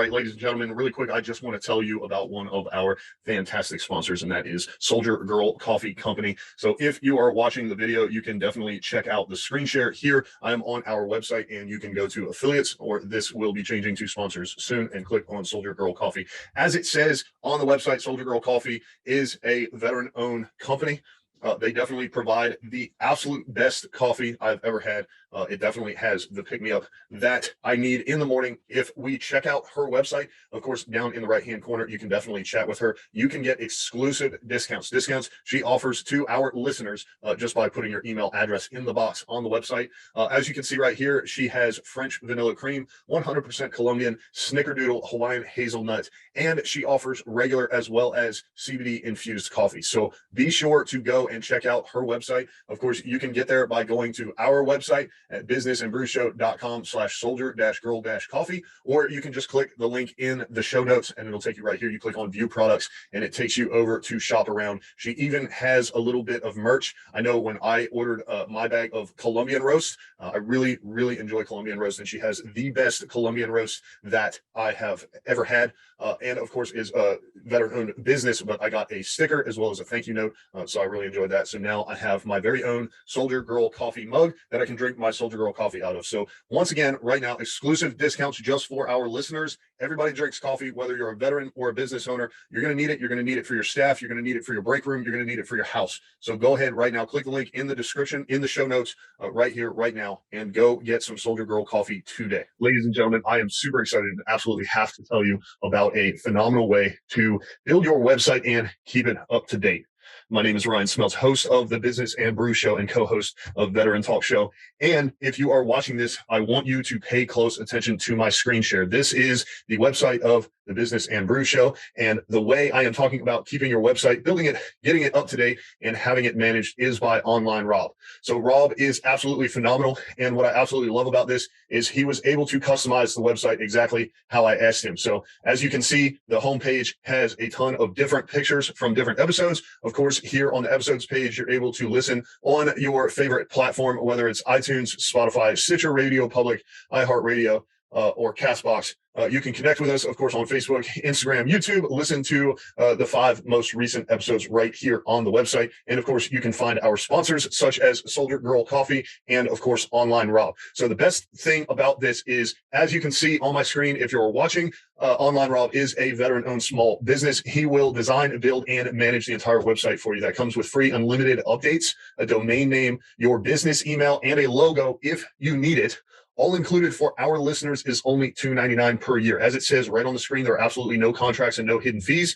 right, ladies and gentlemen, really quick, I just want to tell you about one of our fantastic sponsors, and that is Soldier Girl Coffee Company. So if you are watching the video, you can definitely check out the screen share here. I am on our website, and you can go to affiliates, or this will be changing to sponsors soon, and click on Soldier Girl Coffee. As it says on the website, Soldier Girl Coffee is a veteran-owned company. They definitely provide the absolute best coffee I've ever had. It definitely has the pick-me-up that I need in the morning. If we check out her website, of course, down in the right-hand corner, you can definitely chat with her. You can get exclusive discounts she offers to our listeners just by putting your email address in the box on the website. As you can see right here, she has French vanilla cream, 100% Colombian, snickerdoodle, Hawaiian hazelnut, and she offers regular as well as CBD-infused coffee. So be sure to go and check out her website. Of course, you can get there by going to our website at businessandbrewshow.com/soldier-girl-coffee, or you can just click the link in the show notes and it'll take you right here. You click on view products and it takes you over to shop around. She even has a little bit of merch. I know when I ordered my bag of Colombian roast, I really enjoy Colombian roast, and she has the best Colombian roast that I have ever had. And of course is a veteran-owned business, but I got a sticker as well as a thank you note. So I really enjoyed that. So now I have my very own Soldier Girl coffee mug that I can drink my Soldier Girl coffee out of. So once again, right now, exclusive discounts just for our listeners. Everybody drinks coffee, whether you're a veteran or a business owner. You're going to need it. You're going to need it for your staff. You're going to need it for your break room. You're going to need it for your house. So go ahead right now, click the link in the description, in the show notes, right here, right now, and go get some Soldier Girl coffee today. Ladies and gentlemen, I am super excited and absolutely have to tell you about a phenomenal way to build your website and keep it up to date. My name is Ryan Smeltz, host of the Business and Brews Show and co-host of Veteran Talk Show. And if you are watching this, I want you to pay close attention to my screen share. This is the website of the Business and Brews Show. And the way I am talking about keeping your website, building it, getting it up to date, and having it managed is by Online Rob. So Rob is absolutely phenomenal. And what I absolutely love about this is he was able to customize the website exactly how I asked him. So as you can see, the homepage has a ton of different pictures from different episodes. Of course, here on the episodes page, you're able to listen on your favorite platform, whether it's iTunes, Spotify, Stitcher Radio Public, iHeartRadio, or Castbox. You can connect with us, of course, on Facebook, Instagram, YouTube. Listen to the 5 most recent episodes right here on the website. And of course, you can find our sponsors such as Soldier Girl Coffee and, of course, Online Rob. So the best thing about this is, as you can see on my screen, if you're watching, Online Rob is a veteran-owned small business. He will design, build, and manage the entire website for you. That comes with free unlimited updates, a domain name, your business email, and a logo if you need it. All included for our listeners is only $2.99 per year. As it says right on the screen, there are absolutely no contracts and no hidden fees.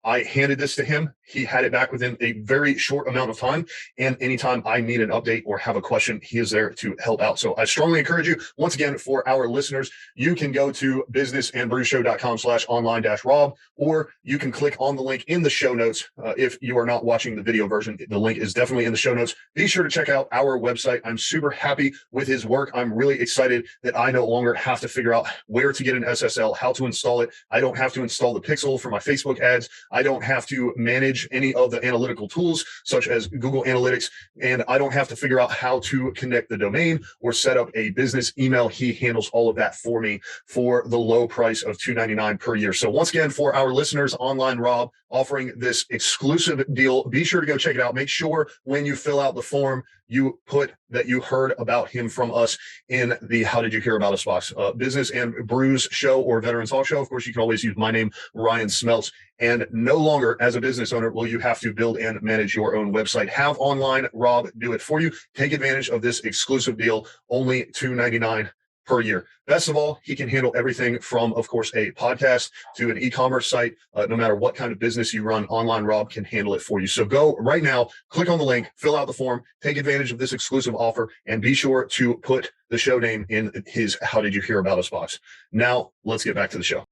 I handed this to him. He had it back within a very short amount of time. And anytime I need an update or have a question, he is there to help out. So I strongly encourage you, once again, for our listeners, you can go to businessandbrewshow.com/online-rob, or you can click on the link in the show notes. If you are not watching the video version, the link is definitely in the show notes. Be sure to check out our website. I'm super happy with his work. I'm really excited that I no longer have to figure out where to get an SSL, how to install it. I don't have to install the pixel for my Facebook ads. I don't have to manage any of the analytical tools such as Google Analytics, and I don't have to figure out how to connect the domain or set up a business email. He handles all of that for me for the low price of $2.99 per year. So once again, for our listeners, Online Rob offering this exclusive deal. Be sure to go check it out. Make sure when you fill out the form, you put that you heard about him from us in the How Did You Hear About Us box. Business and Brews Show or Veteran Talk Show. Of course, you can always use my name, Ryan Smeltz. And no longer, as a business owner, will you have to build and manage your own website. Have Online Rob do it for you. Take advantage of this exclusive deal, only $2.99 per year. Best of all, he can handle everything from, of course, a podcast to an e-commerce site. No matter what kind of business you run, Online Rob can handle it for you. So go right now, click on the link, fill out the form, take advantage of this exclusive offer, and be sure to put the show name in his How Did You Hear About Us box. Now, let's get back to the show.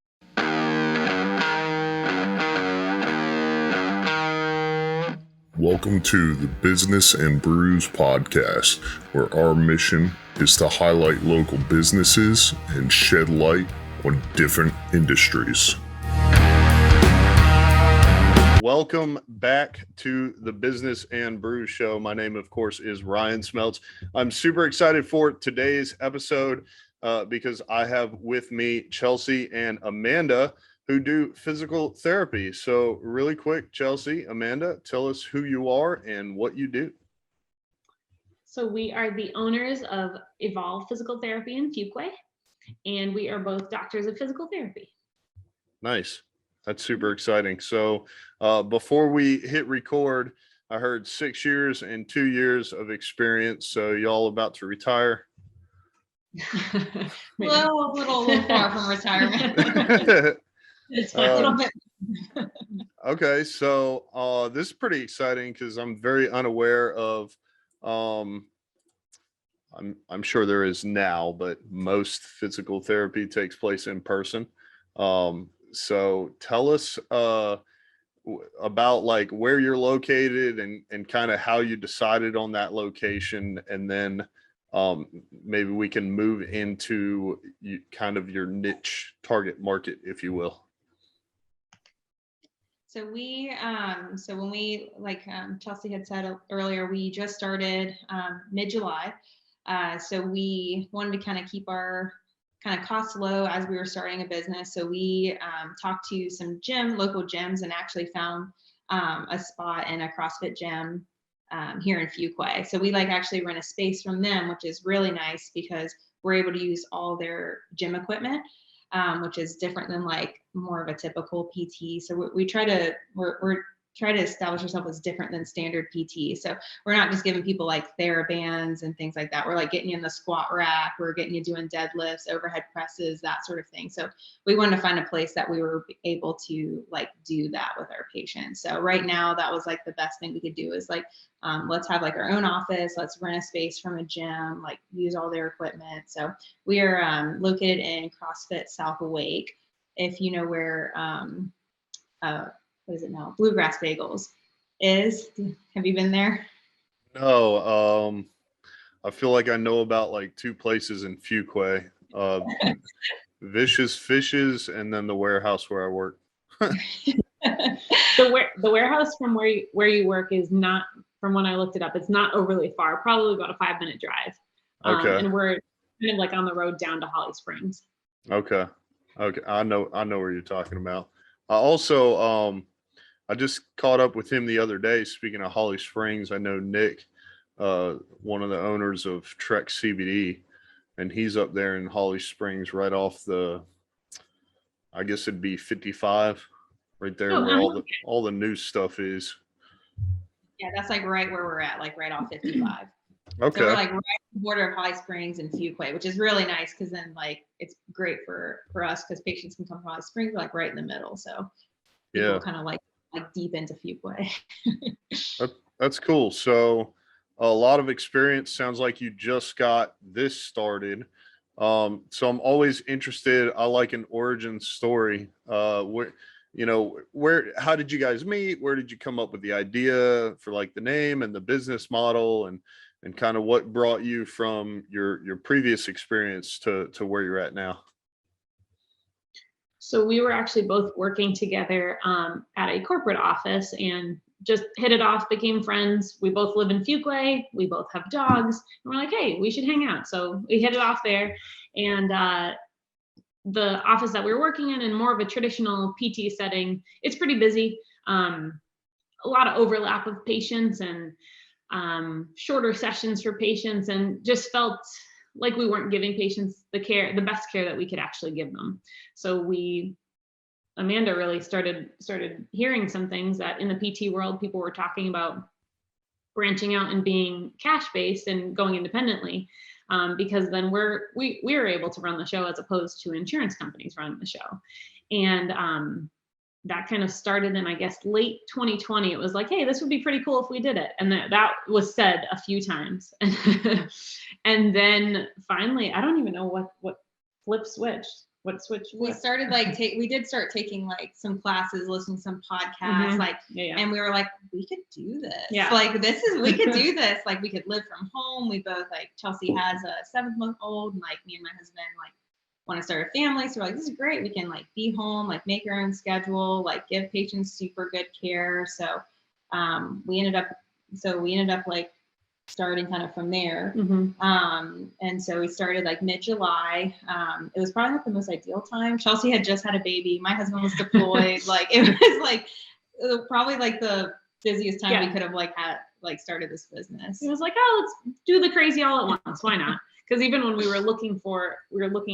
Welcome to the Business and Brews podcast, where our mission is to highlight local businesses and shed light on different industries. Welcome back to the Business and Brews Show. My name, of course, is Ryan Smeltz. I'm super excited for today's episode. because I have with me Chelsea and Amanda who do physical therapy. So really quick, Chelsea, Amanda, tell us who you are and what you do. So we are the owners of Evolve Physical Therapy in Fuquay, and we are both doctors of physical therapy. Nice. That's super exciting. So before we hit record, I heard 6 years and 2 years of experience. So y'all about to retire? Well, a little far from retirement. It's A little bit. Okay, so this is pretty exciting because I'm very unaware of I'm sure there is now, but most physical therapy takes place in person. So tell us about like where you're located and kind of how you decided on that location, and then maybe we can move into kind of your niche target market, if you will. So when we, like Chelsea had said earlier, we just started mid-July. So we wanted to kind of keep our kind of costs low as we were starting a business. So we talked to some local gyms, and actually found a spot in a CrossFit gym here in Fuquay. So we actually rent a space from them, which is really nice because we're able to use all their gym equipment. Which is different than more of a typical PT. So we're trying to establish ourselves as different than standard PT. So we're not just giving people TheraBands and things like that. We're getting you in the squat rack. We're getting you doing deadlifts, overhead presses, that sort of thing. So we wanted to find a place that we were able to do that with our patients. So right now that was the best thing we could do is let's have our own office. Let's rent a space from a gym, use all their equipment. So we are located in CrossFit South Awake. If you know where, what is it now? Bluegrass Bagels is. Have you been there? No, I feel like I know about 2 places in Fuquay, Vicious Fishes and then the warehouse where I work. The warehouse from where you work is not, from when I looked it up, it's not overly far, probably about a 5-minute drive. Okay. And we're kind of on the road down to Holly Springs. Okay. I know where you're talking about. I also, I just caught up with him the other day. Speaking of Holly Springs, I know Nick, one of the owners of Trek CBD, and he's up there in Holly Springs, right off I guess it'd be 55, right there where all the new stuff is. Yeah, that's right where we're at, right off 55. Okay. So we're right on the border of Holly Springs and Fuquay, which is really nice because then it's great for us because patients can come from Holly Springs, we're right in the middle. So people kind of deep into Fuquay. That's cool. So a lot of experience. Sounds like you just got this started. So I'm always interested. I like an origin story. How did you guys meet? Where did you come up with the idea for the name and the business model, and kind of what brought you from your previous experience to where you're at now? So we were actually both working together at a corporate office and just hit it off, became friends. We both live in Fuquay. We both have dogs. And we're like, hey, we should hang out. So we hit it off there. And the office that we were working in more of a traditional PT setting, it's pretty busy. A lot of overlap of patients and shorter sessions for patients, and just felt like we weren't giving patients the best care that we could actually give them. So Amanda really started hearing some things that in the PT world, people were talking about branching out and being cash-based and going independently, because then we were able to run the show as opposed to insurance companies running the show. And that kind of started in, I guess, late 2020. It was like, hey, this would be pretty cool if we did it. And that was said a few times. And then finally, I don't even know what switched. What switched? We started we did start taking some classes, listening to some podcasts, and we were like, we could do this. Yeah. We could do this. We could live from home. We both Chelsea has a 7-month-old, and me and my husband want to start a family. So this is great. We can be home, make our own schedule, give patients super good care. So we ended up starting kind of from there. Mm-hmm. And so we started like mid-July. It was probably not the most ideal time. Chelsea had just had a baby. My husband was deployed. Like it was like probably like the busiest time we could have like had like started this business. It was like, oh, let's do the crazy all at once. Why not? Because even when we were looking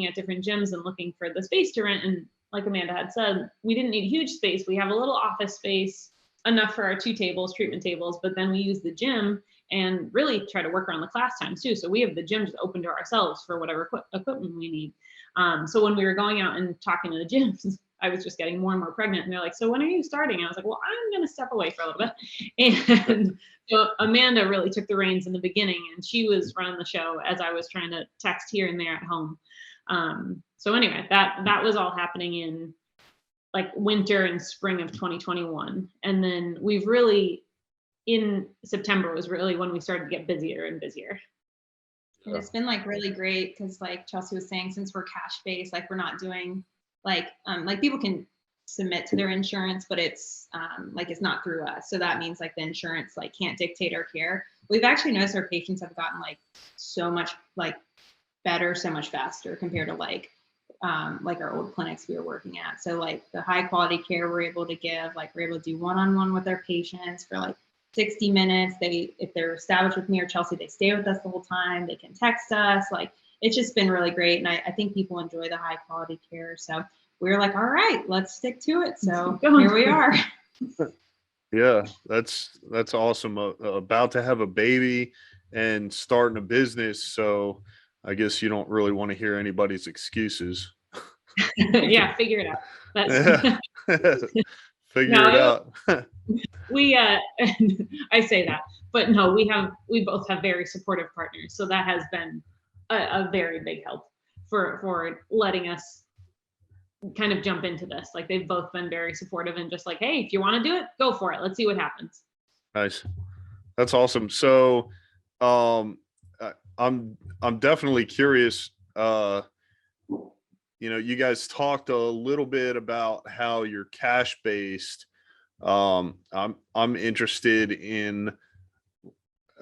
at different gyms and looking for the space to rent, and like Amanda had said, we didn't need a huge space. We have a little office space, enough for our 2 tables, treatment tables, but then we use the gym and really try to work around the class times too. So we have the gym just open to ourselves for whatever equipment we need. So when we were going out and talking to the gyms, I was just getting more and more pregnant, and they're like, so when are you starting? I was like, well, I'm going to step away for a little bit. And so Amanda really took the reins in the beginning, and she was running the show as I was trying to text here and there at home. So anyway, that was all happening in like winter and spring of 2021. And then we've really, in September was really when we started to get busier and busier. And it's been like really great because like Chelsea was saying, since we're cash based, like we're not doing like people can submit to their insurance, but it's like it's not through us. So that means like the insurance like can't dictate our care. We've actually noticed our patients have gotten like so much like better, so much faster compared to like our old clinics we were working at. So like the high quality care we're able to give, like we're able to do one-on-one with our patients for like 60 minutes. If they're established with me or Chelsea, they stay with us the whole time. They can text us. Like it's just been really great. And I think people enjoy the high quality care. So we were like, all right, let's stick to it. So here we are. Yeah, that's awesome. About to have a baby and starting a business. So I guess you don't really want to hear anybody's excuses. Yeah, figure it out. Figure it out. We I say that, but no, we both have very supportive partners. So that has been a very big help for letting us kind of jump into this. Like they've both been very supportive and just like, hey, if you want to do it, go for it. Let's see what happens. Nice. That's awesome. So I'm definitely curious. You guys talked a little bit about how you're cash based. I'm interested in,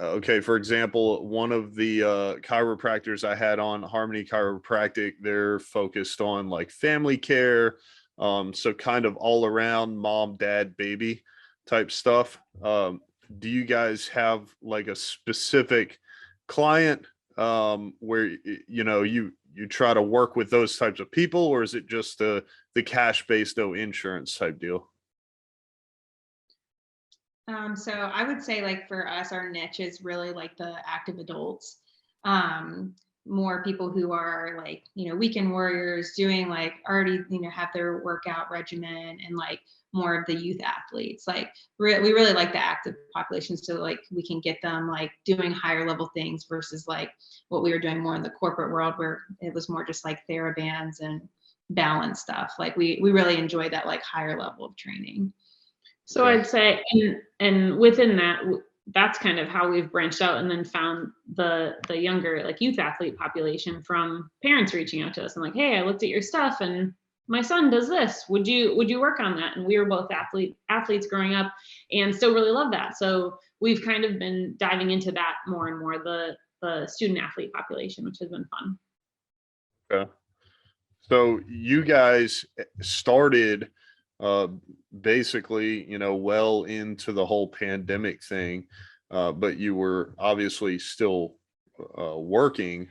okay, for example, one of the chiropractors I had on, Harmony Chiropractic, they're focused on like family care. So kind of all around mom, dad, baby type stuff. Do you guys have like a specific client where you try to work with those types of people, or is it just the cash based no insurance type deal? So I would say like for us, our niche is really like the active adults, more people who are like, weekend warriors doing like already, have their workout regimen, and like more of the youth athletes. Like we really like the active population. So like we can get them like doing higher level things versus like what we were doing more in the corporate world where it was more just like TheraBands and balance stuff. Like we really enjoy that like higher level of training. So I'd say, and within that, that's kind of how we've branched out and then found the younger like youth athlete population from parents reaching out to us and like, hey, I looked at your stuff and my son does this. Would you work on that? And we were both athletes growing up and still really love that. So we've kind of been diving into that more and more, the student athlete population, which has been fun. Okay. So you guys started basically, well into the whole pandemic thing, but you were obviously still working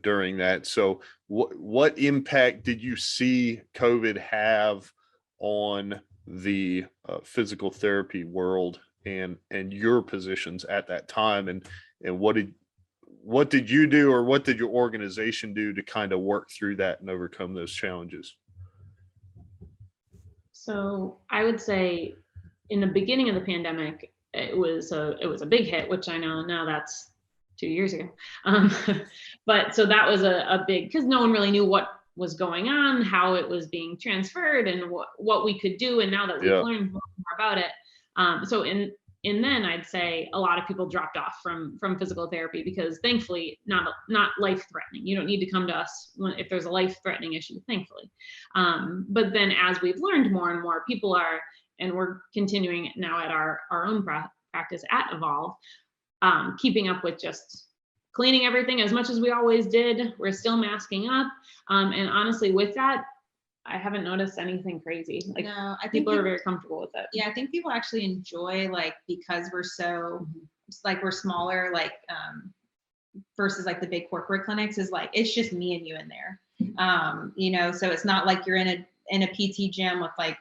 during that. So what impact did you see COVID have on the physical therapy world and your positions at that time? And what did you do, or what did your organization do to kind of work through that and overcome those challenges? So I would say in the beginning of the pandemic, it was a big hit, which I know now that's 2 years ago. But so that was a big, because no one really knew what was going on, how it was being transferred, and what we could do. And now that we've learned more about it, so in then I'd say a lot of people dropped off from physical therapy because thankfully not life threatening. You don't need to come to us if there's a life threatening issue, thankfully. But then as we've learned more and more, people are, and we're continuing now at our own practice at Evolve, keeping up with just cleaning everything as much as we always did. We're still masking up. And honestly, with that, I haven't noticed anything crazy. Like, No, I think people are very comfortable with it. yeah, I think people actually enjoy, like, because we're so, like, we're smaller, like, versus like the big corporate clinics, is like, it's just me and you in there. You know, so it's not like you're in a PT gym with, like,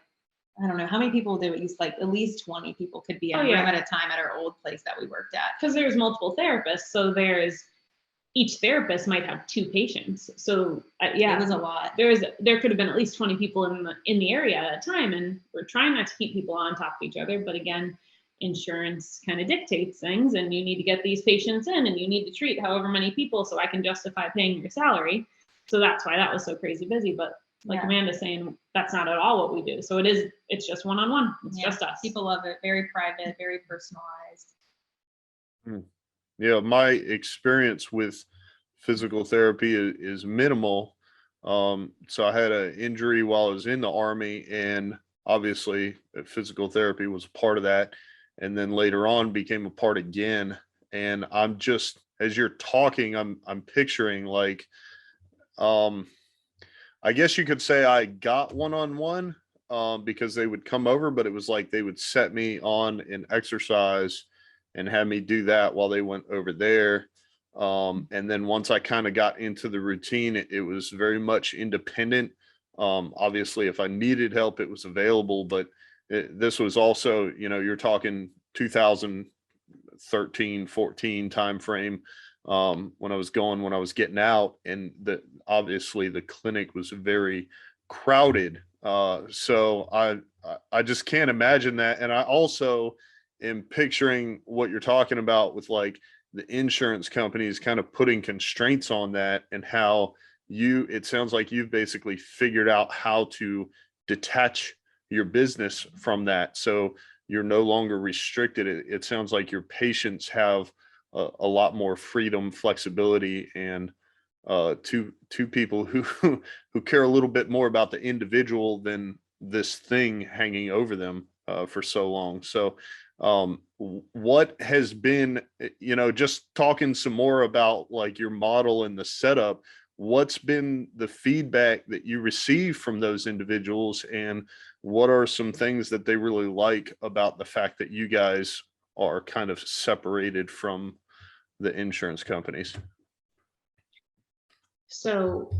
I don't know how many people do it. Use like at least 20 people could be in a room at a time at our old place that we worked at. Because there's multiple therapists, so each therapist might have 2 patients. So yeah, it was a lot. There could have been at least 20 people in the area at a time, and we're trying not to keep people on top of each other. But again, insurance kind of dictates things, and you need to get these patients in, and you need to treat however many people so I can justify paying your salary. So that's why that was so crazy busy. But like Amanda's saying, that's not at all what we do. So it's just one-on-one. It's just us. People love it. Very private, very personalized. Yeah, my experience with physical therapy is minimal. So I had an injury while I was in the Army, and obviously physical therapy was a part of that. And then later on became a part again. And I'm just, as you're talking, I'm picturing, like, I guess you could say I got one-on-one because they would come over, but it was like they would set me on an exercise and have me do that while they went over there. And then once I kind of got into the routine, it was very much independent. Obviously, if I needed help, it was available, but this was also, you know, you're talking 2013, 14 timeframe. When I was getting out, and obviously the clinic was very crowded. So I just can't imagine that. And I also am picturing what you're talking about with, like, the insurance companies kind of putting constraints on that, and how it sounds like you've basically figured out how to detach your business from that. So you're no longer restricted. It sounds like your patients have a lot more freedom, flexibility, and two people who care a little bit more about the individual than this thing hanging over them for so long. So what has been, you know, just talking some more about, like, your model and the setup, what's been the feedback that you receive from those individuals, and what are some things that they really like about the fact that you guys are kind of separated from the insurance companies? So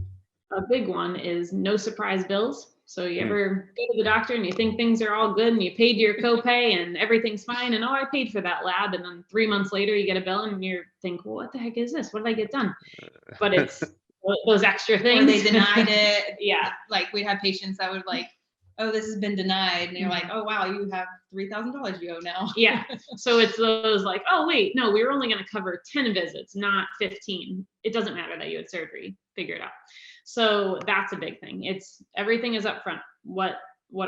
a big one is no surprise bills. So you ever go to the doctor and you think things are all good and you paid your copay and everything's fine, and I paid for that lab, and then 3 months later you get a bill and you think, well, what the heck is this? What did I get done? But it's those extra things. Or they denied it. Yeah. Like, we'd have patients that would, like, oh, this has been denied. And you're like, oh, wow, you have $3,000 you owe now. Yeah. So it's those, like, oh, wait, no, we were only going to cover 10 visits, not 15. It doesn't matter that you had surgery. Figure it out. So that's a big thing. Everything is upfront. What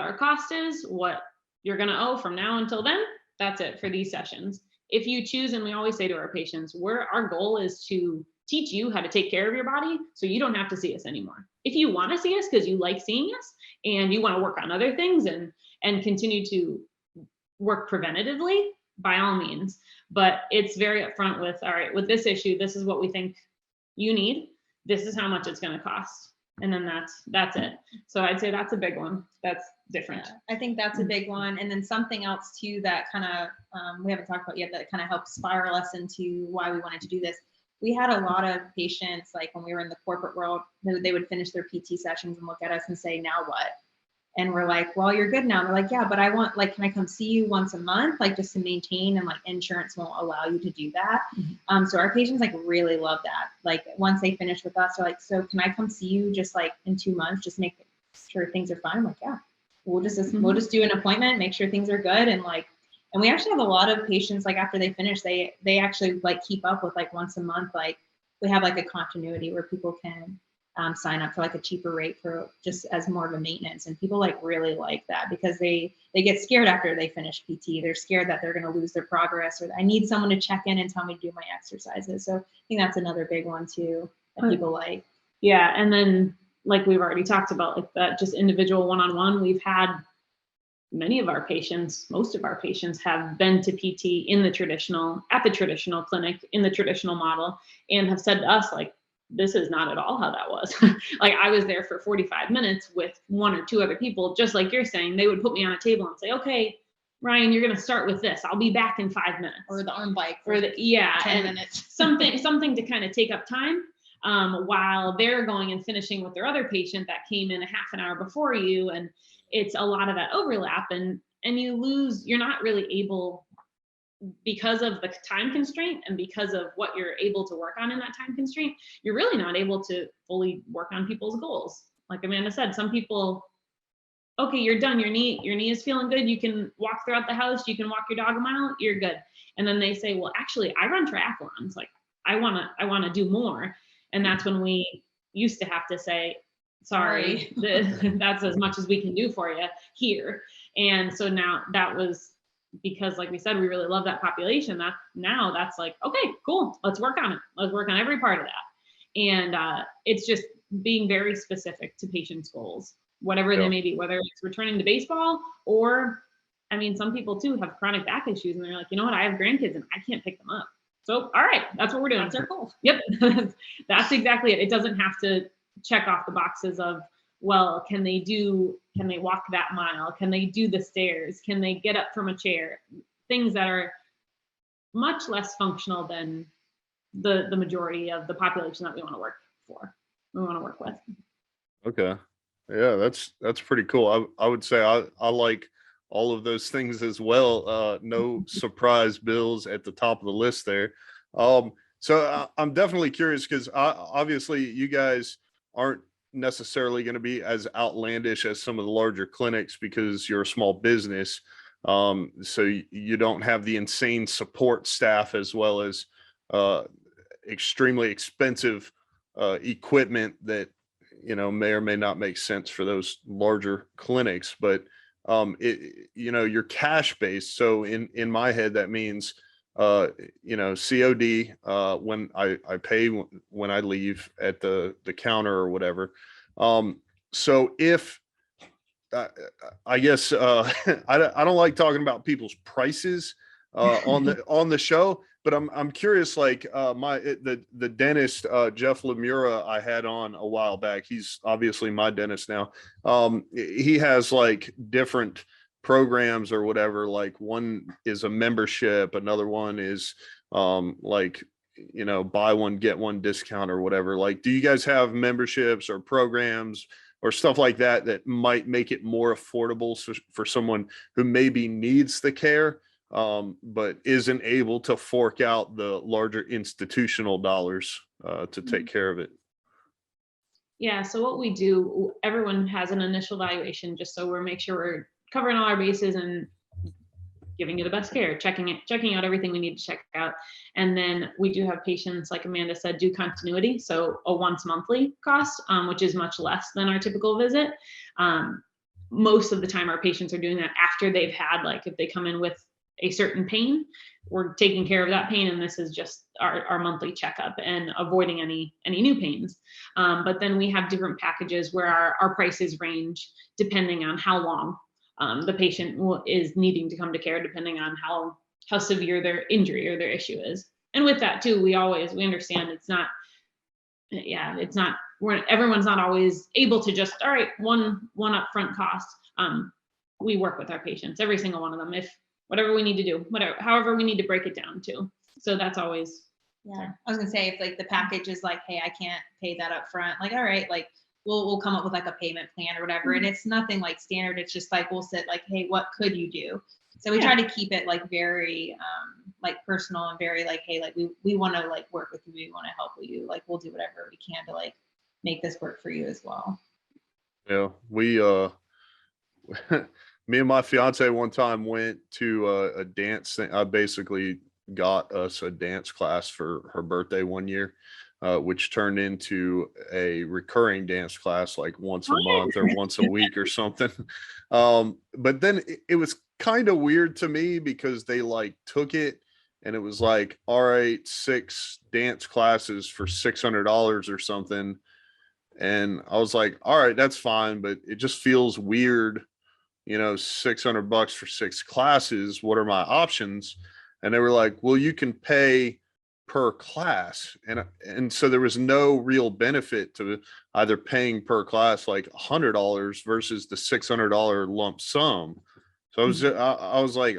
our cost is, what you're going to owe from now until then. That's it for these sessions. If you choose, and we always say to our patients, our goal is to teach you how to take care of your body so you don't have to see us anymore. If you want to see us because you like seeing us and you want to work on other things and continue to work preventatively, by all means. But it's very upfront with, all right, with this issue, this is what we think you need. This is how much it's going to cost. And then that's it. So I'd say that's a big one. That's different. Yeah, I think that's a big one. And then something else too that kind of we haven't talked about yet that kind of helped spiral us into why we wanted to do this. We had a lot of patients, like when we were in the corporate world, they would finish their PT sessions and look at us and say, now what? And we're like, well, you're good now. And they're like, yeah, but I want, like, can I come see you once a month? Like, just to maintain, and like insurance won't allow you to do that. So our patients like really love that. Like, once they finish with us, they're like, so can I come see you just like in 2 months, just make sure things are fine? I'm like, yeah, we'll just do an appointment, make sure things are good. And like, and we actually have a lot of patients, like after they finish, they actually like keep up with like once a month. Like, we have like a continuity where people can sign up for like a cheaper rate for just as more of a maintenance. And people like really like that because they get scared after they finish PT. They're scared that they're going to lose their progress, or I need someone to check in and tell me to do my exercises. So I think that's another big one too that people like. Yeah. And then, like we've already talked about, like that just individual one-on-one, we've had many of our patients, most of our patients have been to PT at the traditional clinic, in the traditional model, and have said to us, like, this is not at all how that was. Like, I was there for 45 minutes with one or two other people, just like you're saying. They would put me on a table and say, okay, Ryan, you're going to start with this. I'll be back in 5 minutes. Or the arm bike. Or 10 minutes. something to kind of take up time, while they're going and finishing with their other patient that came in a half an hour before you. And it's a lot of that overlap, and you're not really able, because of the time constraint and because of what you're able to work on in that time constraint, you're really not able to fully work on people's goals. Like Amanda said, some people, okay, you're done. Your knee is feeling good. You can walk throughout the house. You can walk your dog a mile. You're good. And then they say, well, actually, I run triathlons. Like, I want to do more. And that's when we used to have to say, sorry, that's as much as we can do for you here. And so now that was because, like we said, we really love that population. That's like, okay, cool. Let's work on it. Let's work on every part of that. And it's just being very specific to patients' goals, whatever they may be, whether it's returning to baseball or, I mean, some people too have chronic back issues and they're like, you know what, I have grandkids and I can't pick them up. So, all right, that's what we're doing. That's our goal. Yep. That's exactly it. It doesn't have to check off the boxes of, well, can they walk that mile? Can they do the stairs? Can they get up from a chair? Things that are much less functional than the majority of the population that we want to work with. Okay. Yeah, that's pretty cool. I would say I like all of those things as well. No surprise bills at the top of the list there. So I'm definitely curious, because obviously you guys aren't necessarily going to be as outlandish as some of the larger clinics because you're a small business. So you don't have the insane support staff as well as extremely expensive equipment that, may or may not make sense for those larger clinics. But you're cash based. So in my head, that means COD, when I pay when I leave at the counter or whatever. So if I guess I don't like talking about people's prices on the show, but I'm curious, like the dentist Jeff Lemura I had on a while back. He's obviously my dentist now. He has like different programs or whatever. Like, one is a membership, another one is like, buy one get one discount or whatever. Like, do you guys have memberships or programs or stuff like that might make it more affordable for someone who maybe needs the care but isn't able to fork out the larger institutional dollars to take care of it? Yeah, so what we do, everyone has an initial evaluation just so make sure we're covering all our bases and giving you the best care, checking out everything we need to check out. And then we do have patients, like Amanda said, do continuity. So a once monthly cost, which is much less than our typical visit. Most of the time our patients are doing that after they've had, like, if they come in with a certain pain, we're taking care of that pain. And this is just our monthly checkup and avoiding any new pains. But then we have different packages where our prices range depending on how long the patient is needing to come to care, depending on how severe their injury or their issue is. And with that too, we understand everyone's not always able to just, all right, one upfront cost. We work with our patients, every single one of them, if whatever we need to do, however we need to break it down to. So that's always. Yeah, I was gonna say, if like the package is like, hey, I can't pay that up front, like, all right, like we'll come up with like a payment plan or whatever. And it's nothing like standard. It's just like, we'll sit like, hey, what could you do? So we try to keep it like very like personal and very like, hey, like we want to like work with you. We want to help you. Like, we'll do whatever we can to like make this work for you as well. Yeah, we me and my fiance one time went to a dance thing. I basically got us a dance class for her birthday one year, which turned into a recurring dance class, like once a month or once a week or something. But then it was kind of weird to me because they like took it and it was like, all right, 6 dance classes for $600 or something. And I was like, all right, that's fine. But it just feels weird $600 for 6 classes. What are my options? And they were like, well, you can pay per class. And so there was no real benefit to either paying per class like $100 versus the $600 lump sum. So I was like,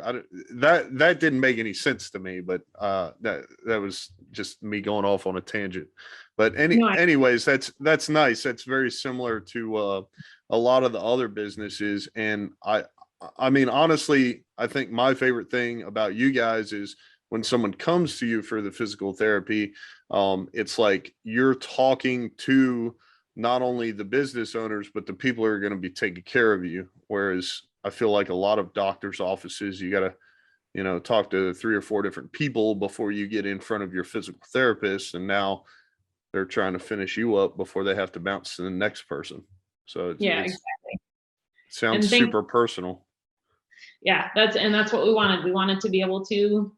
that didn't make any sense to me, but that was just me going off on a tangent. But anyways, that's nice. That's very similar to a lot of the other businesses. And I mean, honestly, I think my favorite thing about you guys is when someone comes to you for the physical therapy, it's like you're talking to not only the business owners, but the people who are going to be taking care of you. Whereas I feel like a lot of doctors' offices, you got to, talk to 3 or 4 different people before you get in front of your physical therapist. And now they're trying to finish you up before they have to bounce to the next person. So exactly. Sounds super personal. Yeah, that's what we wanted. We wanted to be able to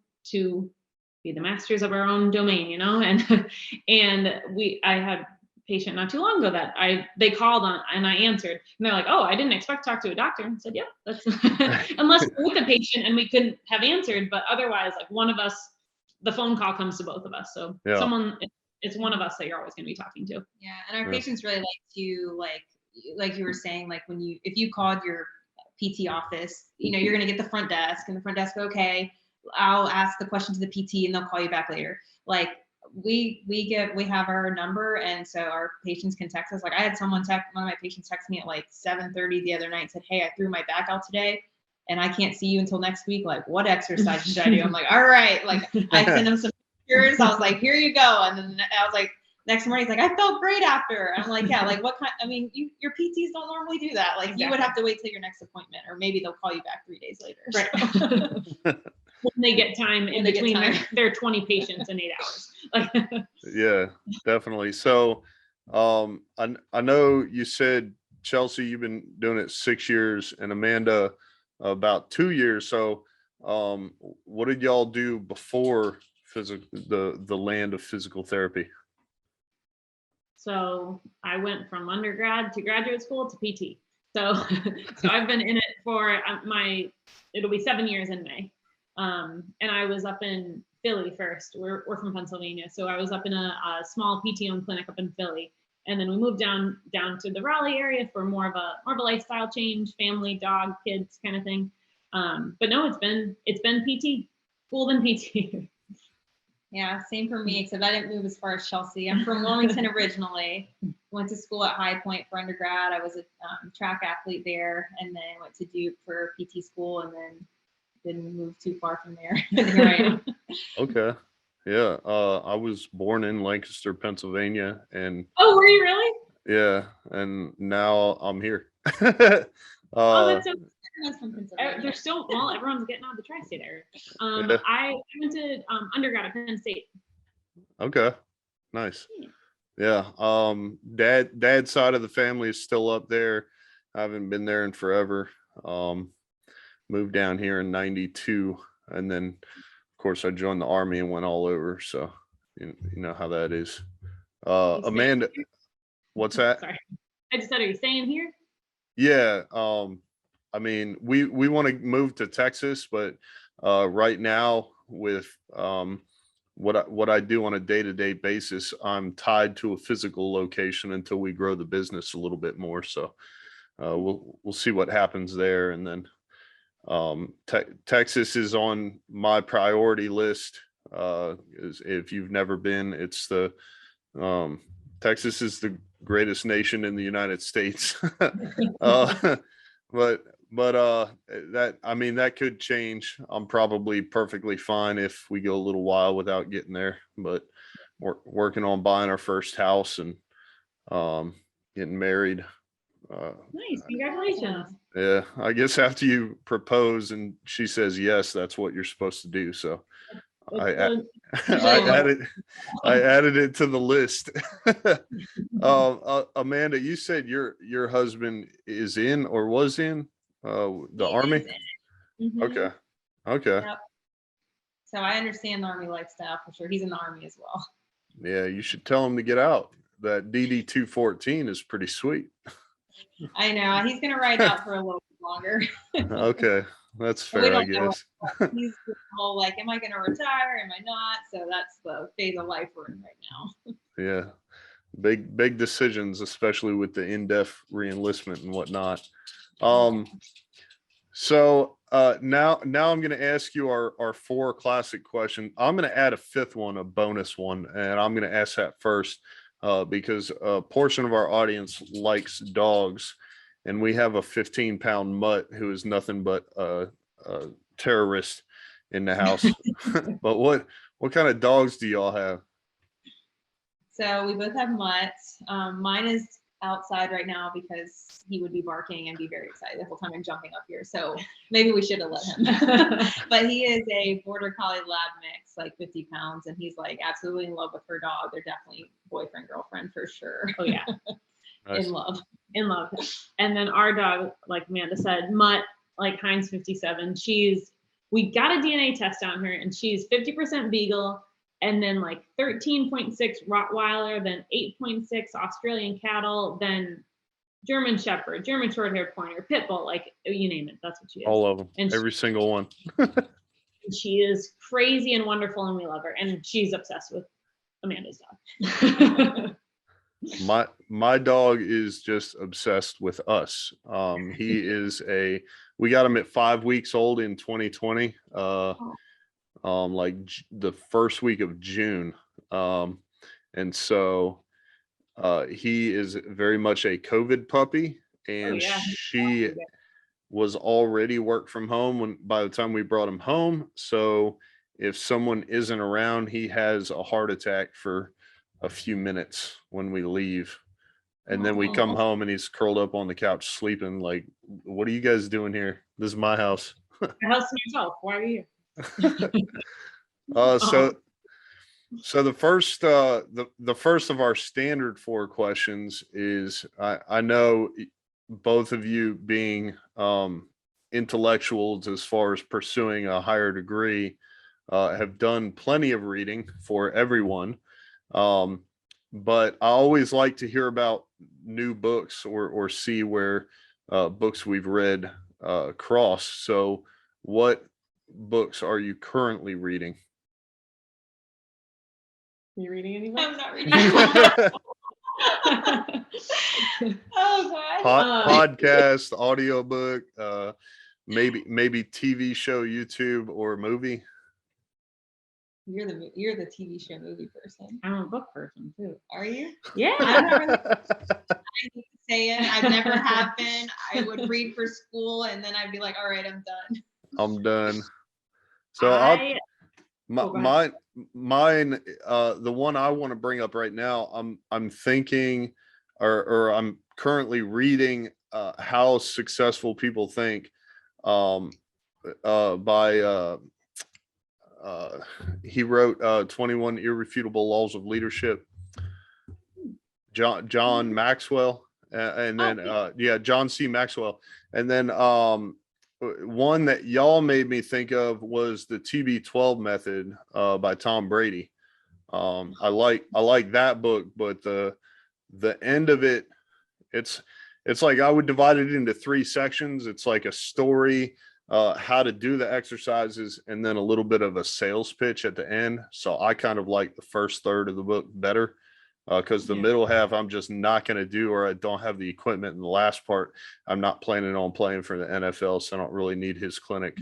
be the masters of our own domain, and I had a patient not too long ago that they called on and I answered, and they're like, oh, I didn't expect to talk to a doctor. And I said, yeah, that's unless we're with the patient and we couldn't have answered, but otherwise, like, one of us, the phone call comes to both of us. So it's one of us that you're always going to be talking to. Yeah, and our patients really like to like you were saying, like if you called your PT office, you're going to get the front desk, and the front desk, okay, I'll ask the question to the PT and they'll call you back later. Like we have our number, and so our patients can text us. Like I had one of my patients text me at like 7:30 the other night and said, hey, I threw my back out today and I can't see you until next week. Like, what exercise should I do? I'm like, all right. Like I sent him some pictures. I was like, here you go. And then I was like, next morning, he's like, I felt great after. I'm like, yeah, like what kind? I mean, your PTs don't normally do that. Like you would have to wait till your next appointment, or maybe they'll call you back 3 days later. Right. When they get time in between their 20 patients in 8 hours. Yeah, definitely. So I know you said, Chelsea, you've been doing it 6 years, and Amanda about 2 years. So what did y'all do before the land of physical therapy? So I went from undergrad to graduate school to PT. So I've been in it for it'll be 7 years in May. And I was up in Philly first. We're from Pennsylvania. So I was up in a small PT-owned clinic up in Philly. And then we moved down to the Raleigh area for more of a lifestyle change, family, dog, kids kind of thing. But no, it's been PT, school than PT. Yeah, same for me, except I didn't move as far as Chelsea. I'm from Wilmington originally. Went to school at High Point for undergrad. I was a track athlete there, and then went to Duke for PT school, and then didn't move too far from there. Here I am. Okay. Yeah. I was born in Lancaster, Pennsylvania, and oh, were you really? Yeah, and now I'm here. That's so they're still everyone's getting out of the tri-state area. Yeah. I went to undergrad at Penn State. Okay, nice. Yeah. Dad's side of the family is still up there. I haven't been there in forever. Moved down here in 92, and then of course I joined the Army and went all over. So you know how that is. Amanda, what's that? Sorry, I just said, are you staying here? Yeah. I mean, we want to move to Texas, but right now with what I do on a day-to-day basis, I'm tied to a physical location until we grow the business a little bit more. So we'll see what happens there. And then Texas is on my priority list. If you've never been, it's Texas is the greatest nation in the United States. But that could change. I'm probably perfectly fine if we go a little while without getting there, but we're working on buying our first house and getting married. Nice, congratulations. Yeah, I guess after you propose and she says yes, that's what you're supposed to do. So I added it to the list. Amanda, you said your husband is in or was in the Army? Mm-hmm. Okay. Yep. So I understand the Army lifestyle for sure. He's in the Army as well. Yeah, you should tell him to get out. That DD 214 is pretty sweet. I know. He's going to ride out for a little longer. Okay, that's We fair, I don't know. guess. He's all like, am I going to retire? Am I not? So that's the phase of life we're in right now. Yeah, big decisions, especially with the in-depth re-enlistment and whatnot. So now I'm going to ask you our 4 classic question. I'm going to add a 5th one, a bonus one, and I'm going to ask that first because a portion of our audience likes dogs, and we have a 15-pound mutt who is nothing but a terrorist in the house. But what kind of dogs do y'all have? So we both have mutts. Mine is outside right now because he would be barking and be very excited the whole time I'm jumping up here. So maybe we should have let him. But he is a border collie lab mix, like 50 pounds, and he's like absolutely in love with her dog. They're definitely boyfriend girlfriend for sure. Oh yeah. Nice. In love. And then our dog, like Amanda said, Mutt, like Heinz 57, we got a DNA test on her and she's 50% Beagle, and then like 13.6 Rottweiler, then 8.6 Australian Cattle, then German Shepherd, German Short-haired Pointer, Pit Bull, like you name it, that's what she is. All of them, and every single one. she is crazy and wonderful, and we love her, and she's obsessed with Amanda's dog. My dog is just obsessed with us. We got him at 5 weeks old in 2020. The first week of June. And so he is very much a COVID puppy, and she was already work from home by the time we brought him home. So if someone isn't around, he has a heart attack for a few minutes when we leave. And then we come home and he's curled up on the couch sleeping. Like, what are you guys doing here? This is my house. The house to yourself. Why are you here? So the first of our standard 4 questions is, I know both of you being intellectuals as far as pursuing a higher degree, have done plenty of reading for everyone. But I always like to hear about new books or see where books we've read cross. So what books are you currently reading? Are you reading any books? I'm not reading. Oh God. Podcast, audiobook, maybe TV show, YouTube, or movie. You're the TV show movie person. I'm a book person too. Are you? Yeah. I'm not really, I hate to say it. I've never have been. I would read for school and then I'd be like, all right, I'm done. I'm done. So mine, the one I want to bring up right now, I'm thinking, or I'm currently reading How Successful People Think, by he wrote 21 Irrefutable Laws of Leadership. John Maxwell, and then John C. Maxwell, and then one that y'all made me think of was the TB12 method by Tom Brady. I like that book, but the end of it, it's like I would divide it into 3 sections. It's like a story, how to do the exercises, and then a little bit of a sales pitch at the end. So I kind of like the first third of the book better, because the middle half I'm just not going to do, or I don't have the equipment. And the last part, I'm not planning on playing for the NFL, so I don't really need his clinic.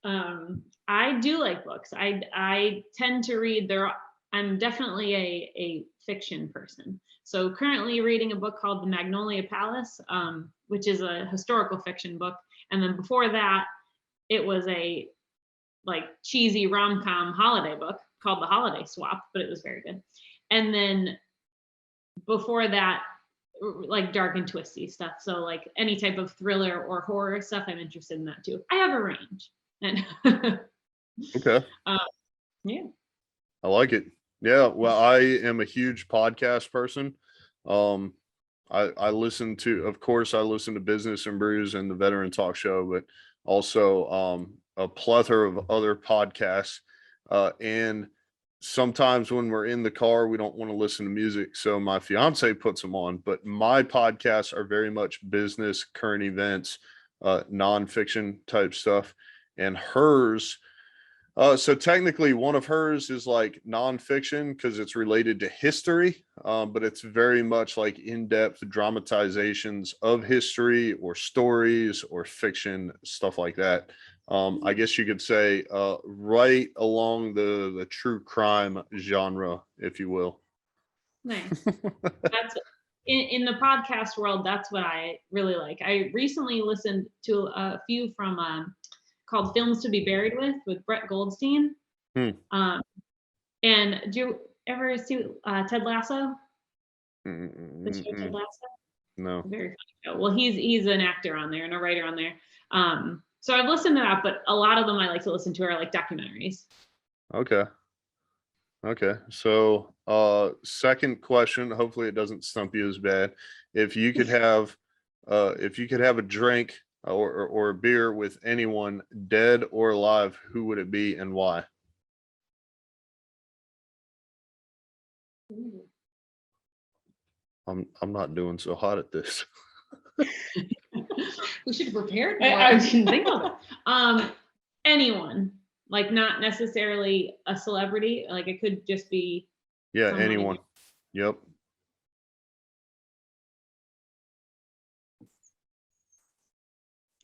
I do like books. I tend to read I'm definitely a fiction person. So currently reading a book called The Magnolia Palace, which is a historical fiction book. And then before that, it was a like cheesy rom-com holiday book called The Holiday Swap, but it was very good. And then before that, like dark and twisty stuff. So like any type of thriller or horror stuff, I'm interested in that too. I have a range. And Okay. Yeah. I like it. Yeah. Well, I am a huge podcast person. I listen to Business and Brews and the Veteran Talk Show, but also a plethora of other podcasts. And sometimes when we're in the car, we don't want to listen to music. So my fiance puts them on, but my podcasts are very much business, current events, nonfiction type stuff. And hers, so technically one of hers is like nonfiction because it's related to history, but it's very much like in-depth dramatizations of history or stories or fiction, stuff like that. I guess you could say right along the true crime genre, if you will. Nice. That's in the podcast world. That's what I really like. I recently listened to a few from called "Films to Be Buried with Brett Goldstein. Hmm. And do you ever see Ted Lasso? The show Ted Lasso? No. Very funny show. Well, he's an actor on there and a writer on there. So I've listened to that, but a lot of them I like to listen to are like documentaries. Okay. So, second question, hopefully it doesn't stump you as bad. If you could have a drink or a beer with anyone, dead or alive, who would it be and why? Ooh. I'm not doing so hot at this. We should have prepared I more. didn't think of it. Anyone, like not necessarily a celebrity, like it could just be Yeah, someone in anyone. Yep.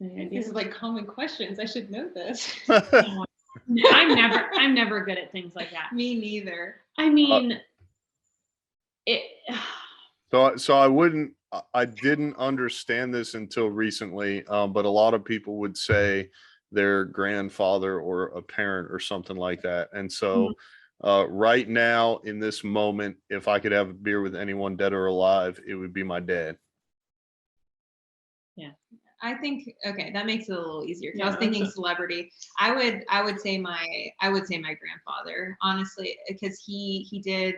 Any These ideas? are like common questions. I should know this. I'm never good at things like that. Me neither. I mean, it. So I didn't understand this until recently, but a lot of people would say their grandfather or a parent or something like that. And so right now in this moment, if I could have a beer with anyone dead or alive, it would be my dad. Yeah. I think okay, that makes it a little easier. Yeah, I was thinking that's celebrity. I would say my grandfather, honestly, because he did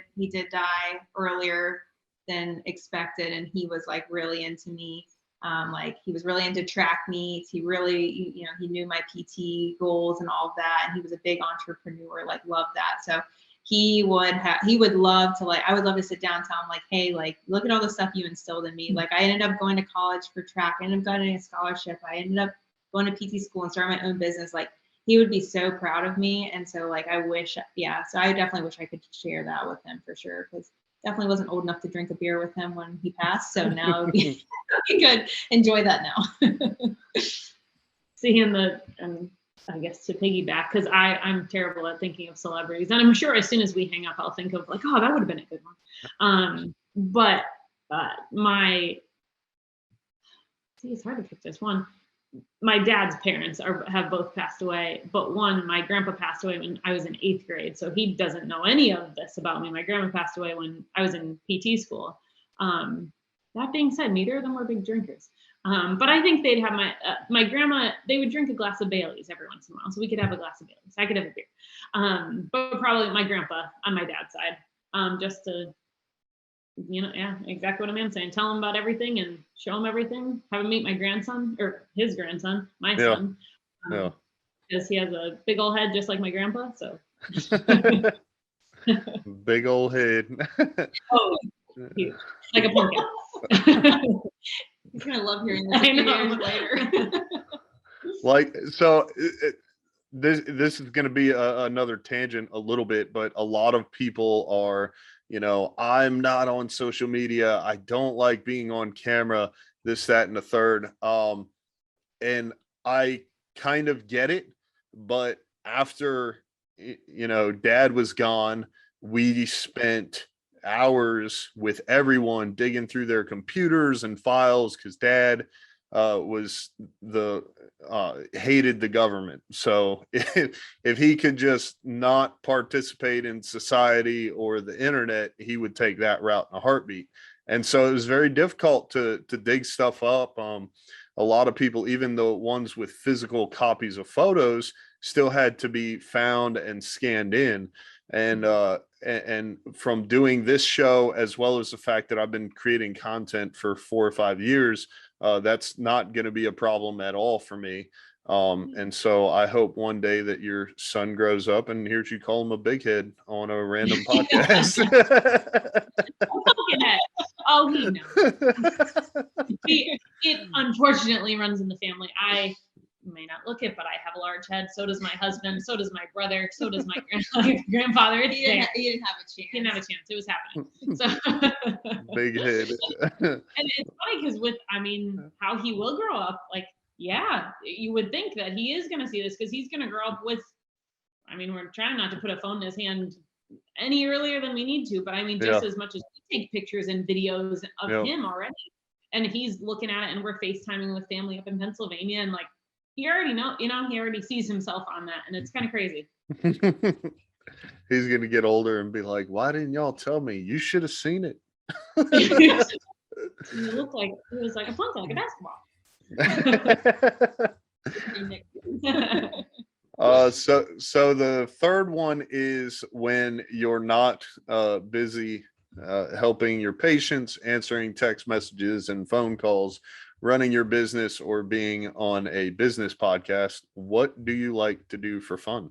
die earlier than expected, and he was like really into me. Like he was really into track meets. He really, he knew my PT goals and all of that, and he was a big entrepreneur. Like loved that. So he would love to I would love to sit down and tell him like, hey, like look at all the stuff you instilled in me. Like I ended up going to college for track. I ended up getting a scholarship. I ended up going to PT school and starting my own business. Like he would be so proud of me. And so like I wish, so I definitely wish I could share that with him for sure, because definitely wasn't old enough to drink a beer with him when he passed. So now it'd be good. Enjoy that now. Seeing I guess to piggyback, because I'm terrible at thinking of celebrities, and I'm sure as soon as we hang up, I'll think of like, oh, that would have been a good one. But it's hard to pick this one. My dad's parents have both passed away, but my grandpa passed away when I was in 8th grade, so he doesn't know any of this about me. My grandma passed away when I was in PT school. That being said, neither of them were big drinkers. But I think they'd have my grandma, they would drink a glass of Bailey's every once in a while. So we could have a glass of Bailey's. I could have a beer. But probably my grandpa on my dad's side, just to, exactly what Amanda's saying. Tell him about everything and show him everything. Have him meet my grandson or his grandson, my son. Because he has a big old head just like my grandpa. So big old head. Oh, huge, like a pumpkin. He's gonna love hearing this a few years later. Like, so this is going to be another tangent a little bit, but a lot of people are, I'm not on social media. I don't like being on camera, this, that, and the third. And I kind of get it, but after, dad was gone, we spent hours with everyone digging through their computers and files because dad hated the government. So if he could just not participate in society or the internet, he would take that route in a heartbeat. And so it was very difficult to dig stuff up. A lot of people, even the ones with physical copies of photos, still had to be found and scanned in. And from doing this show, as well as the fact that I've been creating content for 4 or 5 years, that's not going to be a problem at all for me. And so I hope one day that your son grows up and hears you call him a big head on a random podcast. Oh, he knows. It unfortunately runs in the family. I may not look it, but I have a large head. So does my husband. So does my brother. So does my grandfather. You didn't have a chance. He didn't have a chance. It was happening. So Big head. And it's funny because how he will grow up, like, yeah, you would think that he is going to see this because he's going to grow up with, we're trying not to put a phone in his hand any earlier than we need to, but just as much as we take pictures and videos of him already, and he's looking at it and we're FaceTiming with family up in Pennsylvania, and like, he already he already sees himself on that, and it's kind of crazy. He's going to get older and be like, why didn't y'all tell me? You should have seen it. He was like a punk, like a basketball. So the third one is when you're not busy helping your patients, answering text messages and phone calls, running your business, or being on a business podcast. What do you like to do for fun?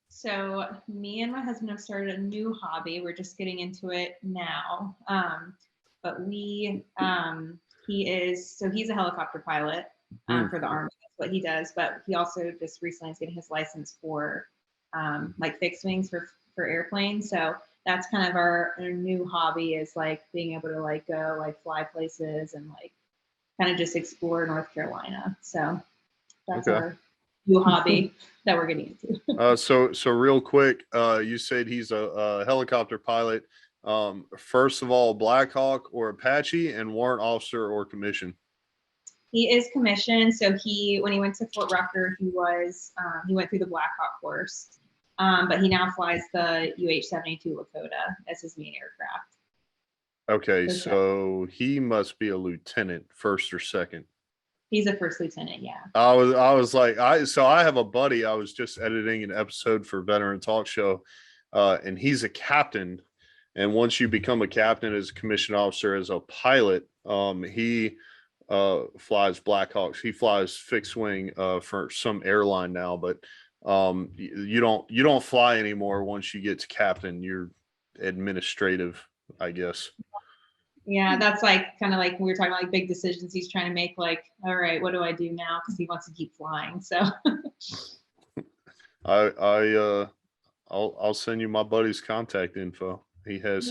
So me and my husband have started a new hobby. We're just getting into it now. But he's a helicopter pilot for the Army. That's what he does. But he also just recently is getting his license for like fixed wings for airplanes. So that's kind of our new hobby, is like being able to like go like fly places and like kind of just explore North Carolina. So that's our new hobby that we're getting into. So real quick, you said he's a helicopter pilot. First of all, Black Hawk or Apache, and warrant officer or commission? He is commissioned. So when he went to Fort Rucker, he went through the Black Hawk course. But he now flies the UH-72 Lakota as his main aircraft. Okay, so he must be a lieutenant, first or second. He's a first lieutenant, yeah. I was like, I have a buddy. I was just editing an episode for Veteran Talk Show, and he's a captain. And once you become a captain as a commissioned officer, as a pilot, he flies Black Hawks. He flies fixed wing for some airline now, but you don't fly anymore once you get to captain. You're administrative, I guess. Yeah, that's like kind of like we were talking about, like big decisions he's trying to make, like, all right, what do I do now? Because he wants to keep flying. So I'll send you my buddy's contact info. He has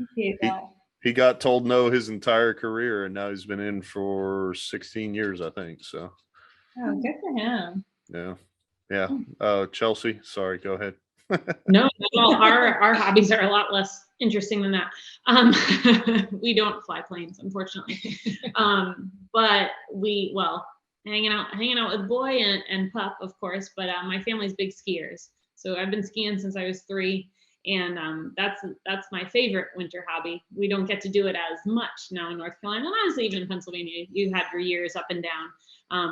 appreciate that. He got told no his entire career, and now he's been in for 16 years, I think. So good for him. Yeah. Chelsea, sorry, go ahead. No, our hobbies are a lot less interesting than that. We don't fly planes, unfortunately. But hanging out with boy and pup, of course, but my family's big skiers. So I've been skiing since I was 3, and that's my favorite winter hobby. We don't get to do it as much now in North Carolina, and honestly, even in Pennsylvania, you had your years up and down.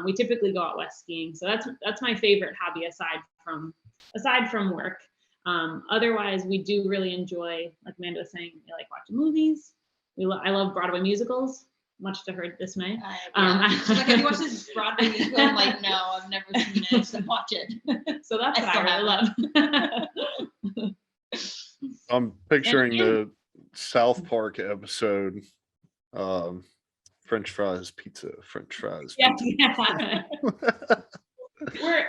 We typically go out west skiing, so that's my favorite hobby aside from work. Otherwise, we do really enjoy, like Amanda was saying, we like watching movies. I love Broadway musicals, much to her dismay. She's like, have you watched this Broadway musical? I'm like, no, I've never seen it. So watch it. So that's what I really love. I'm picturing the South Park episode. French fries, pizza, French fries. Yeah.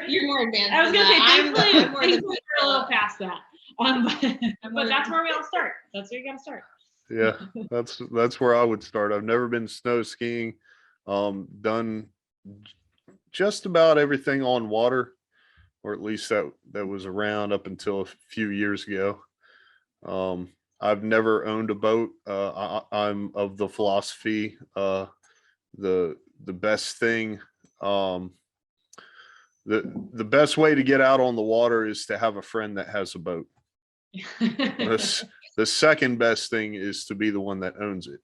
You're more advanced. I was gonna say, thankfully, we're a little past that. But that's where we all start. That's where you gotta start. Yeah, that's where I would start. I've never been snow skiing. Done just about everything on water, or at least that was around up until a few years ago. I've never owned a boat. I'm of the philosophy, the best thing, the best way to get out on the water is to have a friend that has a boat. The second best thing is to be the one that owns it.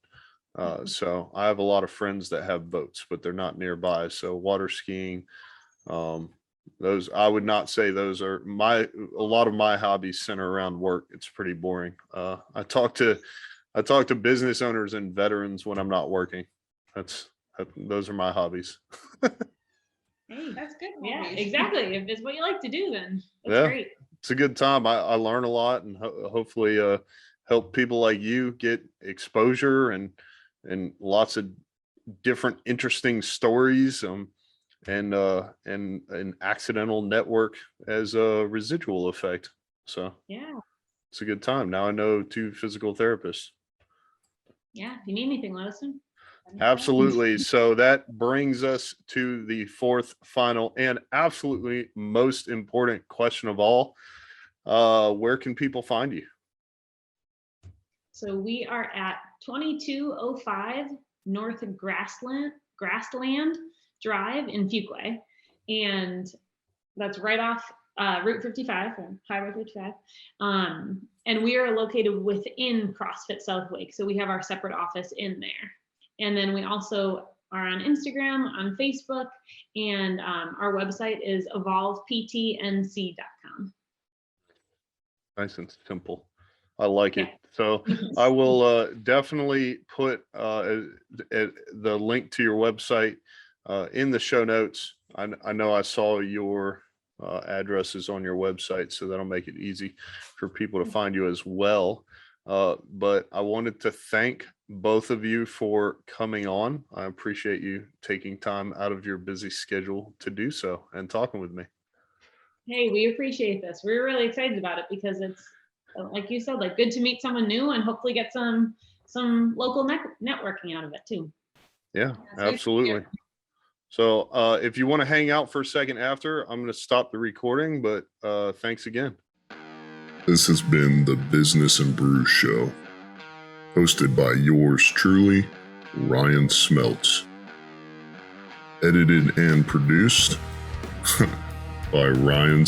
So I have a lot of friends that have boats, but they're not nearby. So water skiing, those, I would not say those are a lot of my hobbies center around work. It's pretty boring. I talked to I talk to business owners and veterans when I'm not working. Those are my hobbies. Hey, That's good. yeah, hobbies. exactly. If it's what you like to do, then that's Yeah. great. It's a good time. I learn a lot, and hopefully help people like you get exposure and lots of different interesting stories, and an accidental network as a residual effect. So Yeah. it's a good time. Now I know 2 physical therapists. Yeah. If you need anything, let us know. Absolutely. So that brings us to the 4th, final, and absolutely most important question of all. Where can people find you? So we are at 2205 North Grassland Drive in Fuquay. And that's right off Route 55, or Highway 55. And we are located within CrossFit South Lake. So we have our separate office in there. And then we also are on Instagram, on Facebook, and our website is evolveptnc.com. Nice and simple. I like it. Yeah. So I will definitely put the link to your website in the show notes. I know I saw your addresses on your website, so that'll make it easy for people to find you as well. But I wanted to thank both of you for coming on. I appreciate you taking time out of your busy schedule to do so and talking with me. Hey, we appreciate this. We're really excited about it because it's, like you said, like good to meet someone new and hopefully get some local networking out of it too. Yeah, So absolutely. So if you want to hang out for a second after, I'm going to stop the recording, but thanks again. This has been the Business and Brews Show, hosted by yours truly, Ryan Smeltz. Edited and produced by Ryan